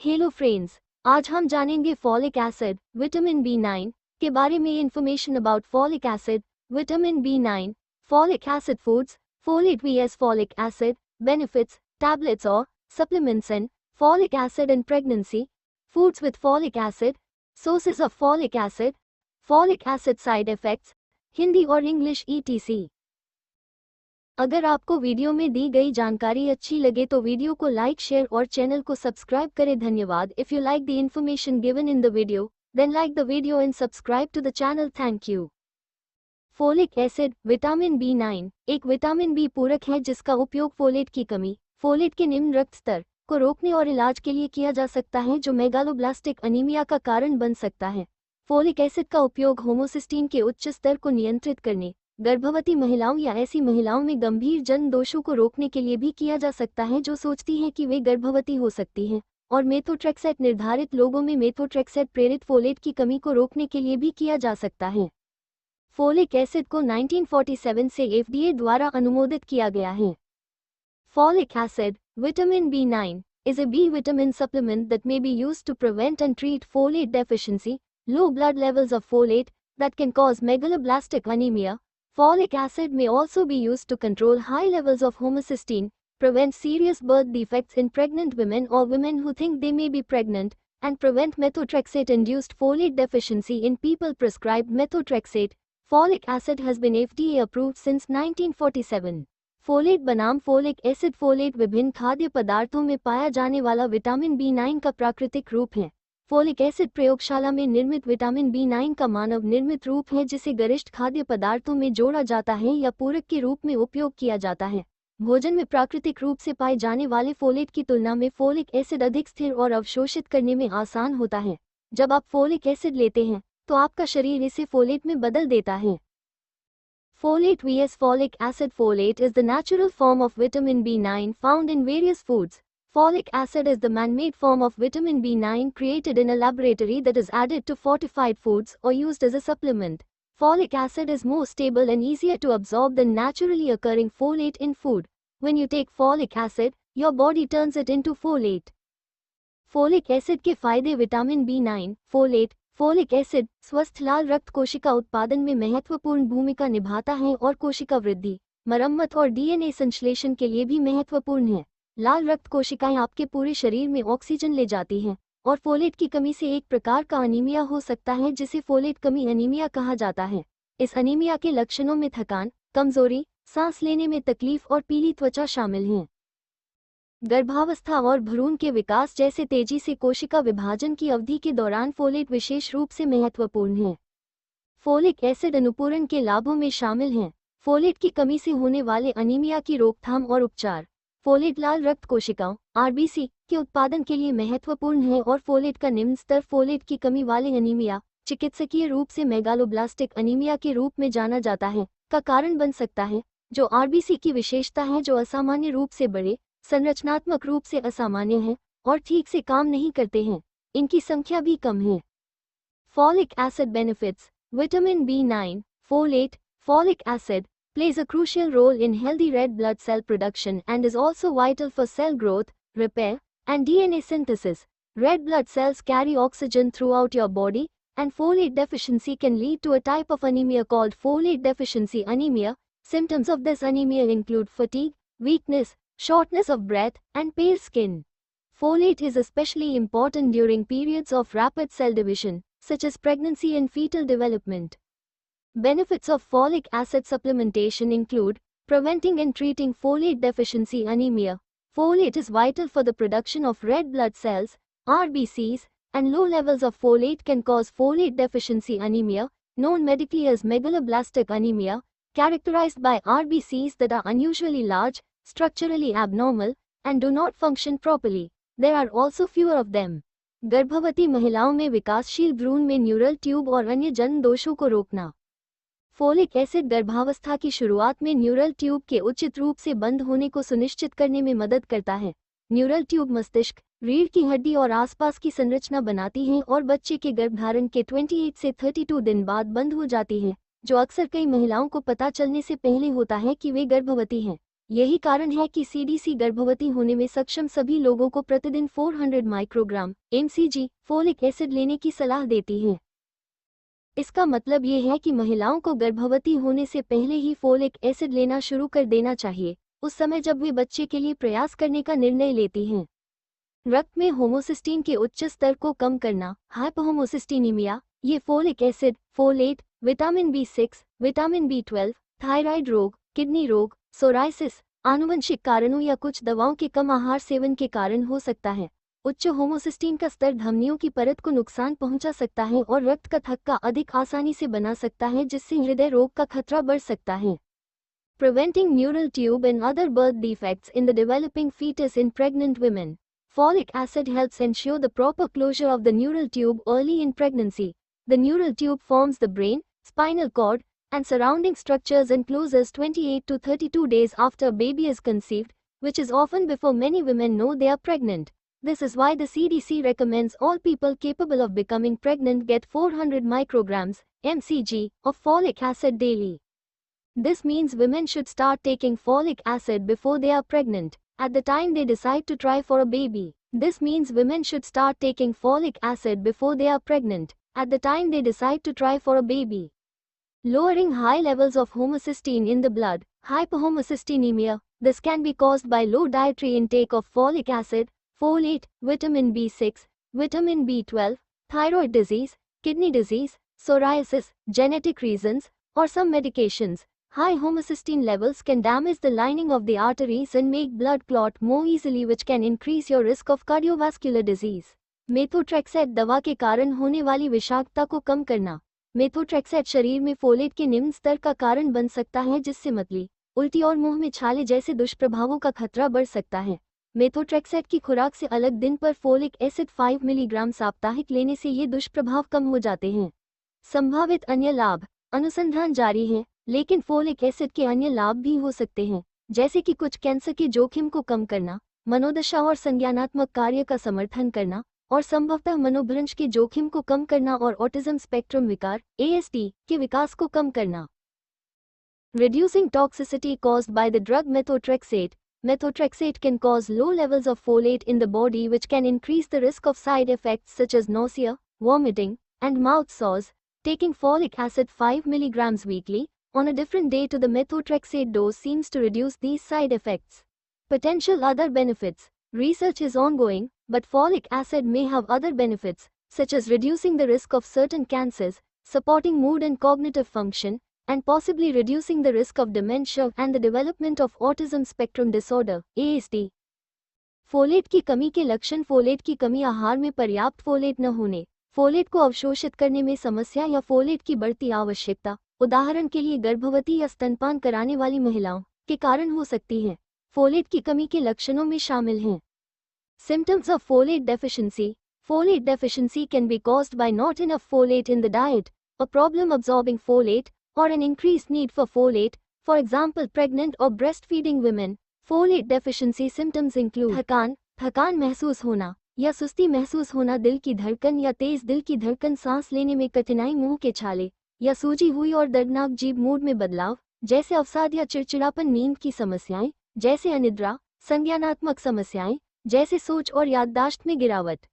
Hello friends, आज हम जानेंगे फॉलिक एसिड विटामिन B9 के बारे में। Information about folic acid vitamin B9, folic acid foods, folate vs folic acid, benefits, tablets और supplements and folic acid in pregnancy, foods with folic acid, sources of folic acid side effects, Hindi और English ETC। अगर आपको video में दी गई जानकारी अच्छी लगे तो वीडियो को लाइक, शेयर और चैनल को सब्सक्राइब करें। धन्यवाद। If you like the information given in the video, then like the video and subscribe to the channel. Thank you. Folic acid vitamin B9 एक विटामिन बी पूरक है जिसका उपयोग फोलेट की कमी, फोलेट के निम्न रक्त स्तर को रोकने और इलाज के लिए किया जा सकता है जो मेगालोब्लास्टिक अनीमिया का कारण बन सकता है। फोलिक एसिड का उपयोग होमोसिस्टीन के उच्च स्तर को नियंत्रित करने, गर्भवती महिलाओं या ऐसी महिलाओं में गंभीर जन्म दोषों को रोकने के लिए भी किया जा सकता है जो सोचती हैं कि वे गर्भवती हो सकती हैं, और मेथोट्रेक्सेट निर्धारित लोगों में मेथोट्रेक्सेट प्रेरित फोलेट की कमी को रोकने के लिए भी किया जा सकता है। फोलिक एसिड को 1947 से FDA द्वारा अनुमोदित किया गया है। Folic acid, vitamin B9, is a B vitamin supplement that may be used to prevent and treat folate deficiency, low blood levels of folate that can cause megaloblastic anemia. Folic acid may also be used to control high levels of homocysteine, prevent serious birth defects in pregnant women or women who think they may be pregnant, and prevent methotrexate-induced folate deficiency in people prescribed methotrexate. Folic acid has been FDA approved since 1947. Folate बनाम folic acid. Folate विभिन्न खाद्य पदार्थों में पाया जाने वाला vitamin B9 का प्राकृतिक रूप है। फोलिक एसिड प्रयोगशाला में निर्मित विटामिन B9 का मानव निर्मित रूप है जिसे गरिष्ठ खाद्य पदार्थों में जोड़ा जाता है या पूरक के रूप में उपयोग किया जाता है। भोजन में प्राकृतिक रूप से पाए जाने वाले फोलेट की तुलना में फोलिक एसिड अधिक स्थिर और अवशोषित करने में आसान होता है। जब आप फोलिक एसिड लेते हैं तो आपका शरीर इसे फोलेट में बदल देता है। Folate vs folic acid. Folate is the natural form of vitamin B9 found in various foods. Folic acid is the man-made form of vitamin B9 created in a laboratory that is added to fortified foods or used as a supplement. Folic acid is more stable and easier to absorb than naturally occurring folate in food. When you take folic acid, your body turns it into folate. Folic acid के फायदे। Vitamin B9, folate, folic acid स्वस्थ लाल रक्त कोशिका उत्पादन में महत्वपूर्ण भूमिका निभाता है और कोशिका वृद्धि, मरम्मत और DNA संश्लेषण के लिए भी महत्वपूर्ण है। लाल रक्त कोशिकाएं आपके पूरे शरीर में ऑक्सीजन ले जाती हैं और फोलेट की कमी से एक प्रकार का अनीमिया हो सकता है जिसे फोलेट कमी अनीमिया कहा जाता है। इस अनीमिया के लक्षणों में थकान, कमजोरी, सांस लेने में तकलीफ और पीली त्वचा शामिल हैं। गर्भावस्था और भ्रूण के विकास जैसे तेजी से कोशिका विभाजन की अवधि के दौरान फोलेट विशेष रूप से महत्वपूर्ण है। फोलिक एसिड अनुपूरण के लाभों में शामिल हैं फोलेट की कमी से होने वाले अनीमिया की रोकथाम और उपचार। फोलेट लाल रक्त कोशिकाओं RBC के उत्पादन के लिए महत्वपूर्ण है और फोलेट का निम्न स्तर फोलेट की कमी वाले अनीमिया, चिकित्सकीय रूप से मेगालोब्लास्टिक अनीमिया के रूप में जाना जाता है, का कारण बन सकता है, जो RBC की विशेषता है जो असामान्य रूप से बड़े, संरचनात्मक रूप से असामान्य हैं और ठीक से काम नहीं करते हैं। इनकी संख्या भी कम है। Folic acid benefits. Vitamin B9, folate, folic acid plays a crucial role in healthy red blood cell production and is also vital for cell growth, repair, and DNA synthesis. Red blood cells carry oxygen throughout your body, and folate deficiency can lead to a type of anemia called folate deficiency anemia. Symptoms of this anemia include fatigue, weakness, shortness of breath, and pale skin. Folate is especially important during periods of rapid cell division, such as pregnancy and fetal development. Benefits of folic acid supplementation include preventing and treating folate deficiency anemia. Folate is vital for the production of red blood cells, RBCs, and low levels of folate can cause folate deficiency anemia, known medically as megaloblastic anemia, characterized by RBCs that are unusually large, structurally abnormal, and do not function properly. There are also fewer of them. गर्भवती महिलाओं में विकासशील भ्रूण में neural tube और अन्य जन्म दोषों को रोकना। फोलिक एसिड गर्भावस्था की शुरुआत में न्यूरल ट्यूब के उचित रूप से बंद होने को सुनिश्चित करने में मदद करता है। न्यूरल ट्यूब मस्तिष्क, रीढ़ की हड्डी और आसपास की संरचना बनाती है और बच्चे के गर्भधारण के 28 से 32 दिन बाद बंद हो जाती है, जो अक्सर कई महिलाओं को पता चलने से पहले होता है कि वे गर्भवती हैं। यही कारण है कि सीडीसी गर्भवती होने में सक्षम सभी लोगों को प्रतिदिन 400 माइक्रोग्राम mcg फोलिक एसिड लेने की सलाह देती है। इसका मतलब ये है कि महिलाओं को गर्भवती होने से पहले ही फोलिक एसिड लेना शुरू कर देना चाहिए, उस समय जब वे बच्चे के लिए प्रयास करने का निर्णय लेती हैं। रक्त में होमोसिस्टीन के उच्च स्तर को कम करना, हाइपोहोमोसिस्टीनीमिया, ये folic acid, folate, vitamin B6, vitamin B12, thyroid रोग, किडनी रोग, सोराइसिस, आनुवंशिक कारणों या कुछ दवाओं के कम आहार सेवन के कारण हो सकता है। उच्च होमोसिस्टीन का स्तर धमनियों की परत को नुकसान पहुंचा सकता है और रक्त का थक्का अधिक आसानी से बना सकता है, जिससे हृदय रोग का खतरा बढ़ सकता है। Preventing neural tube and other birth defects in the developing fetus in pregnant women. Folic acid helps ensure the proper closure of the neural tube early in pregnancy. The neural tube forms the brain, spinal cord, and surrounding structures and closes 28 to 32 days after a baby is conceived, which is often before many women know they are pregnant. This is why the CDC recommends all people capable of becoming pregnant get 400 micrograms mcg of folic acid daily. This means women should start taking folic acid before they are pregnant, at the time they decide to try for a baby. This means women should start taking folic acid before they are pregnant, at the time they decide to try for a baby. Lowering high levels of homocysteine in the blood, hypohomocystinemia. This can be caused by low dietary intake of folic acid, folate, vitamin B6, vitamin B12, thyroid disease, kidney disease, psoriasis, genetic reasons, or some medications. High homocysteine levels can damage the lining of the arteries and make blood clot more easily, which can increase your risk of cardiovascular disease. Methotrexate दवा के कारण होने वाली विषाक्तता को कम करना। Methotrexate शरीर में फोलेट के निम्न स्तर का कारण बन सकता है, जिससे मतली, उल्टी और मुंह में छाले जैसे दुष्प्रभावों का खतरा बढ़ सकता है। मेथोट्रेक्सेट की खुराक से अलग दिन पर फोलिक एसिड 5 मिलीग्राम साप्ताहिक लेने से ये दुष्प्रभाव कम हो जाते हैं। संभावित अन्य लाभ। अनुसंधान जारी है, लेकिन फोलिक एसिड के अन्य लाभ भी हो सकते हैं, जैसे कि कुछ कैंसर के जोखिम को कम करना, मनोदशा और संज्ञानात्मक कार्य का समर्थन करना, और संभवतः मनोभ्रंश के जोखिम को कम करना और ऑटिज्म स्पेक्ट्रम विकार ASD के विकास को कम करना। Reducing toxicity caused by the drug methotrexate. Methotrexate can cause low levels of folate in the body, which can increase the risk of side effects such as nausea, vomiting, and mouth sores. Taking folic acid 5 mg weekly on a different day to the methotrexate dose seems to reduce these side effects. Potential other benefits. Research is ongoing, but folic acid may have other benefits, such as reducing the risk of certain cancers, supporting mood and cognitive function, and possibly reducing the risk of dementia and the development of autism spectrum disorder (ASD). Folate की कमी के लक्षण। Folate की कमी, आहार में पर्याप्त folate न होने, फोलेट को अवशोषित करने में समस्या या फोलेट की बढ़ती आवश्यकता, उदाहरण के लिए गर्भवती या स्तनपान कराने वाली महिलाओं, के कारण हो सकती है। फोलेट की कमी के लक्षणों में शामिल हैं Symptoms of folate deficiency. Folate deficiency can be caused by not enough folate in the diet, a problem absorbing folate, or an increased need for folate, for example pregnant or breastfeeding women. Folate deficiency symptoms include थकान महसूस होना या सुस्ती महसूस होना, दिल की धड़कन या तेज दिल की धड़कन, सांस लेने में कठिनाई, मुंह के छाले या सूजी हुई और दर्दनाक जीभ, मूड में बदलाव जैसे अवसाद या चिड़चिड़ापन, नींद की समस्याएं जैसे अनिद्रा, संज्ञानात्मक समस्याएं जैसे सोच और याददाश्त में गिरावट।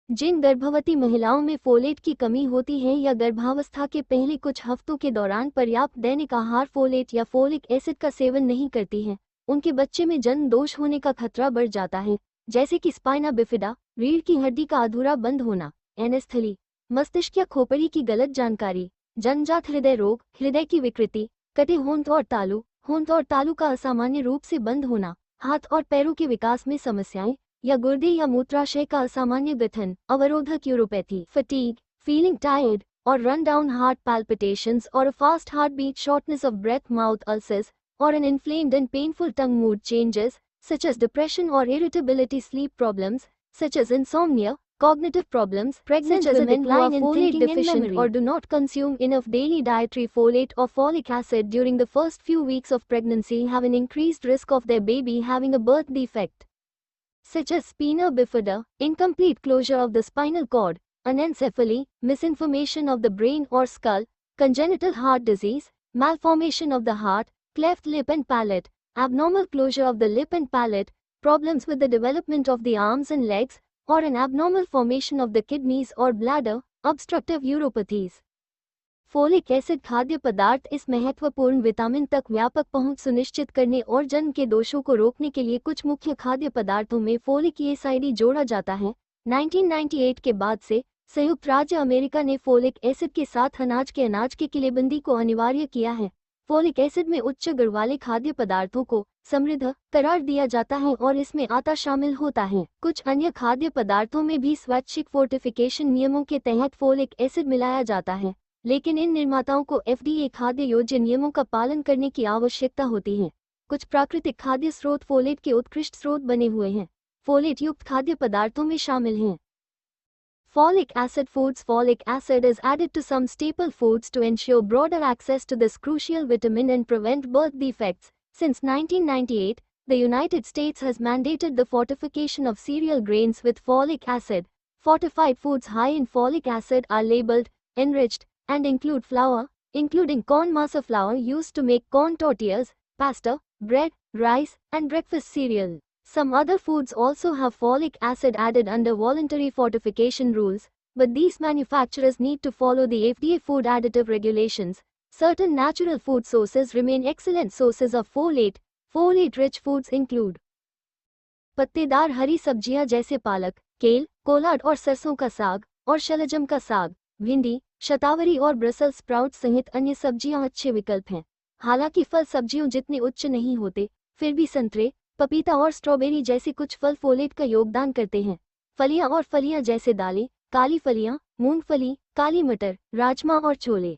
जिन गर्भवती महिलाओं में फोलेट की कमी होती है या गर्भावस्था के पहले कुछ हफ्तों के दौरान पर्याप्त दैनिक आहार, फोलेट या फोलिक एसिड का सेवन नहीं करती हैं, उनके बच्चे में जन्म दोष होने का खतरा बढ़ जाता है, जैसे कि स्पाइना बिफिडा, रीढ़ की हड्डी का अधूरा बंद होना, एनेस्थली, मस्तिष्क या खोपड़ी की गलत जानकारी, जन्मजात हृदय रोग, हृदय की विकृति, कटे होंठ और तालू का असामान्य रूप से बंद होना, हाथ और पैरों के विकास में समस्याएं या गुर्दे या मूत्राशय का असामान्य गठन, अवरोधक यूरोपैथी, फटीग, फीलिंग टायर्ड और run down heart palpitations or a fast heartbeat, shortness of breath, mouth ulcers, or an inflamed and painful tongue, mood changes such as depression or irritability, sleep problems such as insomnia, cognitive problems, pregnant women who are folate deficient or do not consume enough daily dietary folate or folic acid during the first few weeks of pregnancy have an increased risk of their baby having a birth defect, such as spina bifida, incomplete closure of the spinal cord, anencephaly, misinformation of the brain or skull, congenital heart disease, malformation of the heart, cleft lip and palate, abnormal closure of the lip and palate, problems with the development of the arms and legs, or an abnormal formation of the kidneys or bladder, obstructive uropathies. Folic acid खाद्य पदार्थ इस महत्वपूर्ण vitamin तक व्यापक पहुंच सुनिश्चित करने और जन्म के दोषों को रोकने के लिए कुछ मुख्य खाद्य पदार्थों में फोलिक एसिड जोड़ा जाता है। 1998 के बाद से संयुक्त राज्य अमेरिका ने फोलिक एसिड के साथ अनाज के किलेबंदी को अनिवार्य किया है। फोलिक एसिड में उच्च गुण वाले खाद्य पदार्थों को समृद्ध करार दिया जाता है और इसमें आटा शामिल होता है। कुछ अन्य खाद्य पदार्थों में भी स्वैच्छिक फोर्टिफिकेशन नियमों के तहत फोलिक एसिड मिलाया जाता है, लेकिन इन निर्माताओं को FDA खाद्य योज्य नियमों का पालन करने की आवश्यकता होती है। कुछ प्राकृतिक खाद्य स्रोत फोलेट के उत्कृष्ट स्रोत बने हुए हैं। फोलेट युक्त खाद्य पदार्थों में शामिल हैं Folic acid foods. Folic acid is added to some staple foods to ensure broader access to this crucial vitamin and prevent birth defects. Since 1998, the United States has mandated the fortification of cereal grains with folic acid. Fortified foods high in folic acid are labeled enriched and include flour, including corn masa flour used to make corn tortillas, pasta, bread, rice, and breakfast cereal. Some other foods also have folic acid added under voluntary fortification rules, but these manufacturers need to follow the FDA food additive regulations. Certain natural food sources remain excellent sources of folate. Folate-rich foods include पत्तेदार हरी सब्जियां जैसे पालक, केल, कोलाड और सरसों का साग और शलजम का साग, भिंडी, शतावरी और ब्रसेल्स स्प्राउट सहित अन्य सब्जियां अच्छे विकल्प हैं। हालांकि फल सब्जियों जितने उच्च नहीं होते, फिर भी संतरे, पपीता और स्ट्रॉबेरी जैसे कुछ फल फोलेट का योगदान करते हैं। फलियां और फलियां जैसे दालें, काली फलियां, मूंगफली, काली मटर, राजमा और छोले।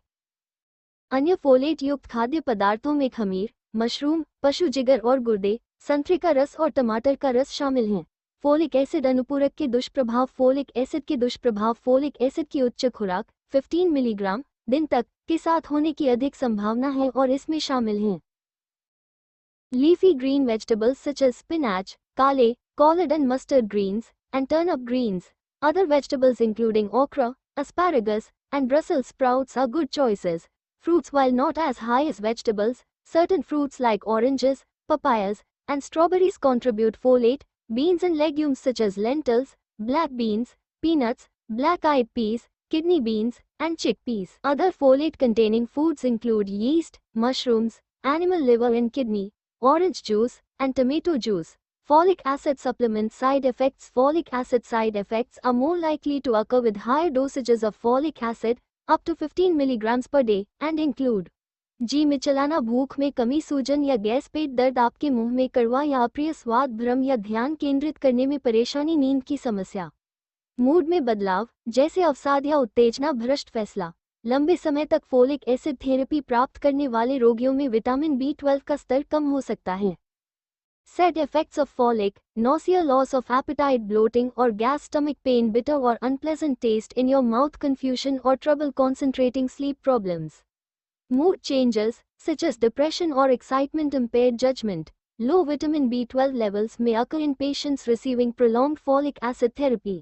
अन्य फोलेट युक्त खाद्य पदार्थों में खमीर, मशरूम, पशु जिगर और गुर्दे, संतरे का रस और टमाटर का रस शामिल हैं। फोलिक एसिड अनुपूरक के दुष्प्रभाव। फोलिक एसिड के दुष्प्रभाव। फोलिक एसिड की उच्च खुराक 15 मिलीग्राम दिन तक के साथ होने की अधिक संभावना है और इसमें शामिल हैं leafy green vegetables such as spinach, kale, collard and mustard greens, and turnip greens. Other vegetables including okra, asparagus, and Brussels sprouts are good choices. Fruits. While not as high as vegetables, certain fruits like oranges, papayas, and strawberries contribute folate. Beans and legumes such as lentils, black beans, peanuts, black-eyed peas, kidney beans, and chickpeas. Other folate-containing foods include yeast, mushrooms, animal liver and kidney, orange juice, and tomato juice. Folic acid supplement side effects. Folic acid side effects are more likely to occur with higher dosages of folic acid, up to 15 milligrams per day, and include जी मिचलाना, भूख में कमी, सूजन या gas, पेट दर्द, आपके मुंह में कड़वा या अप्रिय स्वाद, भ्रम या ध्यान केंद्रित करने में परेशानी, नींद की समस्या, मूड में बदलाव जैसे अवसाद या उत्तेजना, भ्रष्ट फैसला। लंबे समय तक फोलिक एसिड थेरेपी प्राप्त करने वाले रोगियों में विटामिन B12 का स्तर कम हो सकता है। Side effects of folic: nausea, loss of appetite, bloating or gas, stomach pain, bitter or unpleasant taste in your mouth, confusion or trouble concentrating, sleep problems. Mood changes such as depression or excitement, impaired judgment. Low vitamin B12 levels may occur in patients receiving prolonged folic acid therapy.